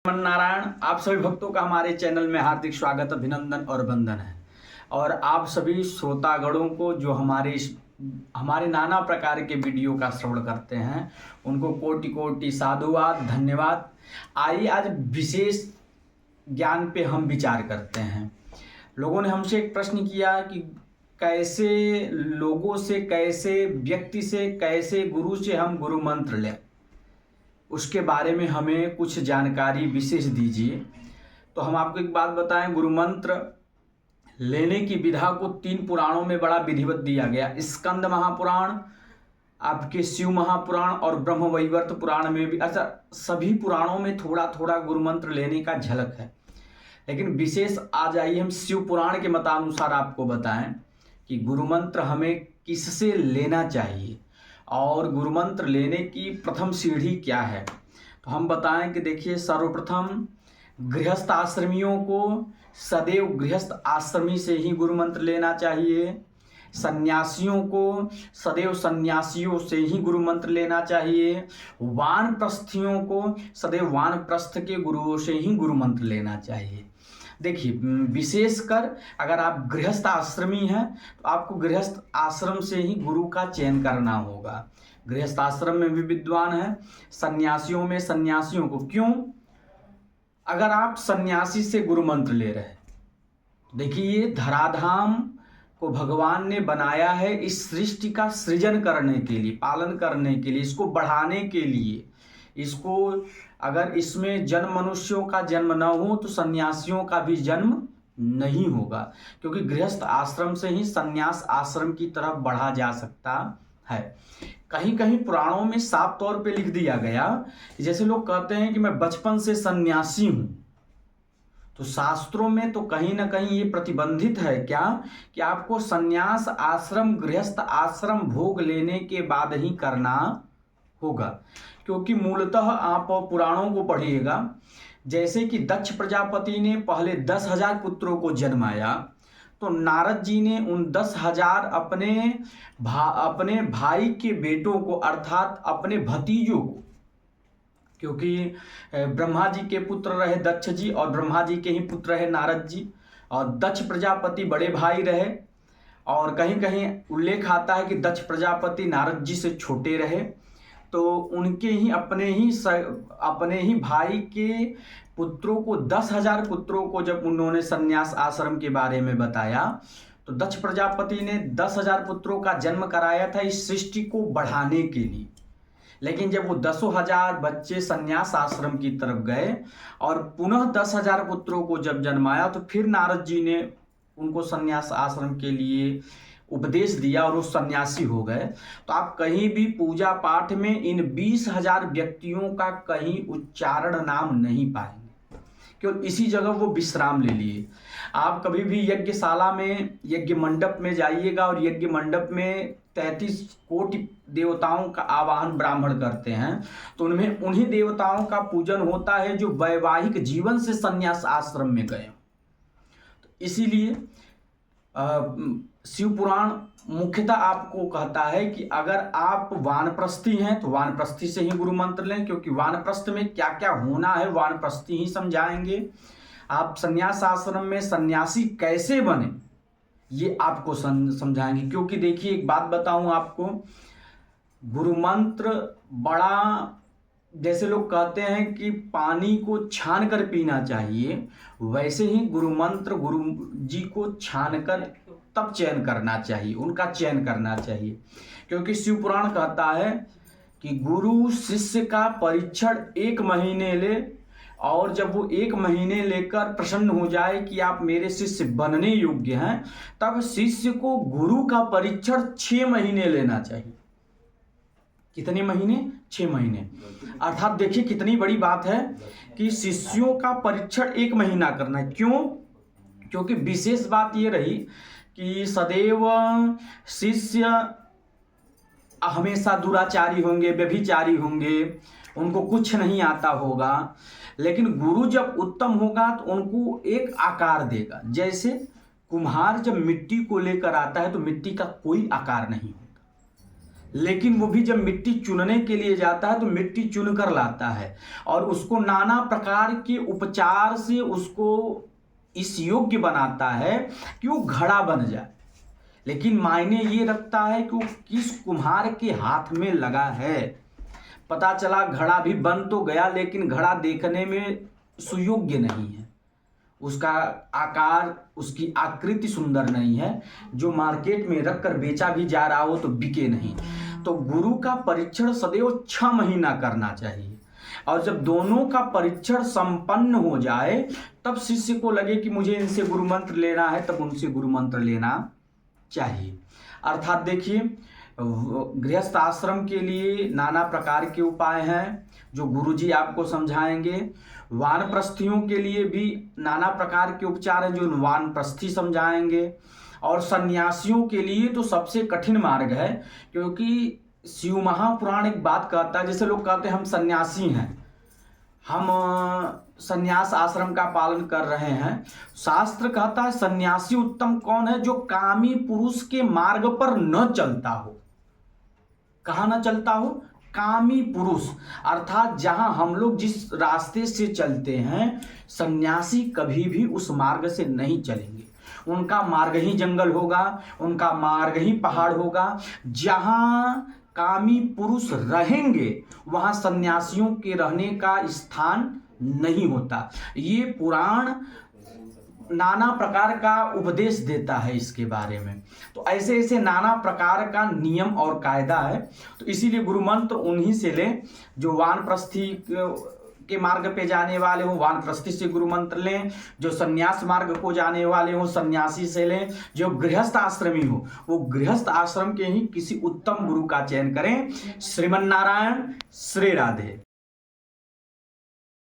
नारायण, आप सभी भक्तों का हमारे चैनल में हार्दिक स्वागत, अभिनंदन और वंदन है। और आप सभी श्रोतागणों को जो हमारे नाना प्रकार के वीडियो का श्रवण करते हैं, उनको कोटि कोटि साधुवाद, धन्यवाद। आइए आज विशेष ज्ञान पे हम विचार करते हैं। लोगों ने हमसे एक प्रश्न किया कि कैसे लोगों से, कैसे व्यक्ति से, कैसे गुरु से हम गुरु मंत्र लें, उसके बारे में हमें कुछ जानकारी विशेष दीजिए। तो हम आपको एक बात बताएं, गुरु मंत्र लेने की विधा को 3 पुराणों में बड़ा विधिवत दिया गया। स्कंद महापुराण, आपके शिव महापुराण और ब्रह्म वैवर्त पुराण में भी, अच्छा सभी पुराणों में थोड़ा थोड़ा गुरु मंत्र लेने का झलक है। लेकिन विशेष आज आइए हम शिव पुराण के मतानुसार आपको बताएं कि गुरु मंत्र हमें किससे लेना चाहिए और गुरु मंत्र लेने की प्रथम सीढ़ी क्या है। तो हम बताएं कि देखिए, सर्वप्रथम गृहस्थ आश्रमियों को सदैव गृहस्थ आश्रमी से ही गुरु मंत्र लेना चाहिए। सन्यासियों को सदैव सन्यासियों से ही गुरु मंत्र लेना चाहिए। वानप्रस्थियों को सदैव वानप्रस्थ के गुरुओं से ही गुरु मंत्र लेना चाहिए। देखिए, विशेषकर अगर आप गृहस्थ आश्रमी हैं तो आपको गृहस्थ आश्रम से ही गुरु का चयन करना होगा। गृहस्थ आश्रम में भी विद्वान है, सन्यासियों में सन्यासियों को। क्यों? अगर आप सन्यासी से गुरु मंत्र ले रहे हैं, देखिए ये धराधाम को भगवान ने बनाया है इस सृष्टि का सृजन करने के लिए, पालन करने के लिए, इसको बढ़ाने के लिए। इसको अगर इसमें जन्म मनुष्यों का जन्म न हो तो सन्यासियों का भी जन्म नहीं होगा, क्योंकि गृहस्थ आश्रम से ही सन्यास आश्रम की तरफ बढ़ा जा सकता है। कहीं कहीं पुराणों में साफ तौर पे लिख दिया गया, जैसे लोग कहते हैं कि मैं बचपन से सन्यासी हूं, तो शास्त्रों में तो कहीं ना कहीं ये प्रतिबंधित है क्या कि आपको सन्यास आश्रम, गृहस्थ आश्रम भोग लेने के बाद ही करना होगा। क्योंकि मूलतः आप पुराणों को पढ़िएगा, जैसे कि दक्ष प्रजापति ने पहले 10,000 पुत्रों को जन्माया, तो नारद जी ने उन 10,000 अपने भाई के बेटों को, अर्थात अपने भतीजों को, क्योंकि ब्रह्मा जी के पुत्र रहे दक्ष जी और ब्रह्मा जी के ही पुत्र रहे नारद जी, और दक्ष प्रजापति बड़े भाई रहे, और कहीं कहीं उल्लेख आता है कि दक्ष प्रजापति नारद जी से छोटे रहे। तो उनके ही अपने ही भाई के पुत्रों को, 10,000 पुत्रों को जब उन्होंने संन्यास आश्रम के बारे में बताया, तो दक्ष प्रजापति ने 10,000 पुत्रों का जन्म कराया था इस सृष्टि को बढ़ाने के लिए। लेकिन जब वो 10,000 बच्चे संन्यास आश्रम की तरफ गए और पुनः 10,000 पुत्रों को जब जन्माया, तो फिर नारद जी ने उनको संन्यास आश्रम के लिए उपदेश दिया और वो सन्यासी हो गए। तो आप कहीं भी पूजा पाठ में इन 20,000 व्यक्तियों का कहीं उच्चारण नाम नहीं पाएंगे, क्योंकि इसी जगह वो विश्राम ले लिए। आप कभी भी यज्ञशाला में, यज्ञ मंडप में जाइएगा और यज्ञ मंडप में 33 कोटि देवताओं का आवाहन ब्राह्मण करते हैं, तो उनमें उन्हीं देवताओं का पूजन होता है जो वैवाहिक जीवन से संन्यास आश्रम में गए। तो इसीलिए शिव पुराण मुख्यतः आपको कहता है कि अगर आप वानप्रस्थी हैं तो वानप्रस्थी से ही गुरु मंत्र लें, क्योंकि वानप्रस्थ में क्या क्या होना है वानप्रस्थी ही समझाएंगे। आप संन्यास आश्रम में सन्यासी कैसे बने ये आपको समझाएंगे। क्योंकि देखिए, एक बात बताऊं आपको, गुरु मंत्र बड़ा, जैसे लोग कहते हैं कि पानी को छान कर पीना चाहिए, वैसे ही गुरु मंत्र गुरु जी को छान कर तब चयन करना चाहिए, उनका चयन करना चाहिए। क्योंकि शिव पुराण कहता है कि गुरु शिष्य का परीक्षण 1 महीने ले, और जब वो 1 महीने लेकर प्रसन्न हो जाए कि आप मेरे शिष्य बनने योग्य हैं, तब शिष्य को गुरु का परीक्षण 6 महीने लेना चाहिए। कितने महीने? 6 महीने। अर्थात देखिए कितनी बड़ी बात है कि शिष्यों का परीक्षण 1 महीना करना है। क्यों? क्योंकि विशेष बात ये रही कि सदैव शिष्य हमेशा दुराचारी होंगे, व्यभिचारी होंगे, उनको कुछ नहीं आता होगा। लेकिन गुरु जब उत्तम होगा तो उनको एक आकार देगा। जैसे कुम्हार जब मिट्टी को लेकर आता है तो मिट्टी का कोई आकार नहीं होता, लेकिन वो भी जब मिट्टी चुनने के लिए जाता है तो मिट्टी चुन कर लाता है और उसको नाना प्रकार के उपचार से उसको इस योग्य बनाता है कि वो घड़ा बन जाए। लेकिन मायने ये रखता है कि वो किस कुम्हार के हाथ में लगा है। पता चला घड़ा भी बन तो गया, लेकिन घड़ा देखने में सुयोग्य नहीं है, उसका आकार, उसकी आकृति सुंदर नहीं है, जो मार्केट में रख कर बेचा भी जा रहा हो तो बिके नहीं। तो गुरु का परीक्षण सदैव 6 महीना करना चाहिए, और जब दोनों का परीक्षण संपन्न हो जाए तब शिष्य को लगे कि मुझे इनसे गुरु मंत्र लेना है, तब उनसे गुरु मंत्र लेना चाहिए। अर्थात देखिए, गृहस्थ आश्रम के लिए नाना प्रकार के उपाय हैं जो गुरुजी आपको समझाएंगे। वानप्रस्थियों के लिए भी नाना प्रकार के उपचार हैं जो वानप्रस्थी समझाएंगे। और सन्यासियों के लिए तो सबसे कठिन मार्ग है, क्योंकि शिव महापुराण एक बात कहता है, जैसे लोग कहते हैं हम सन्यासी हैं, हम सन्यास आश्रम का पालन कर रहे हैं। शास्त्र कहता है सन्यासी उत्तम कौन है? जो कामी पुरुष के मार्ग पर न चलता हो। कहाँ न चलता हो? कामी पुरुष, अर्थात जहां हम लोग जिस रास्ते से चलते हैं, सन्यासी कभी भी उस मार्ग से नहीं चलेंगे। उनका मार्ग ही जंगल होगा, उनका मार्ग ही पहाड़ होगा। जहां कामी पुरुष रहेंगे वहां सन्यासियों के रहने का स्थान नहीं होता। ये पुराण नाना प्रकार का उपदेश देता है इसके बारे में। तो ऐसे ऐसे नाना प्रकार का नियम और कायदा है। तो इसीलिए गुरु मंत्र उन्हीं से लें जो वानप्रस्थी के मार्ग पे जाने वाले हो, वानप्रस्थी से गुरु मंत्र लें। जो सन्यास मार्ग को जाने वाले हो, सन्यासी से लें। जो गृहस्थ आश्रमी हो, वो गृहस्थ आश्रम के ही किसी उत्तम गुरु का चयन करें। श्रीमन्नारायण, श्री राधे।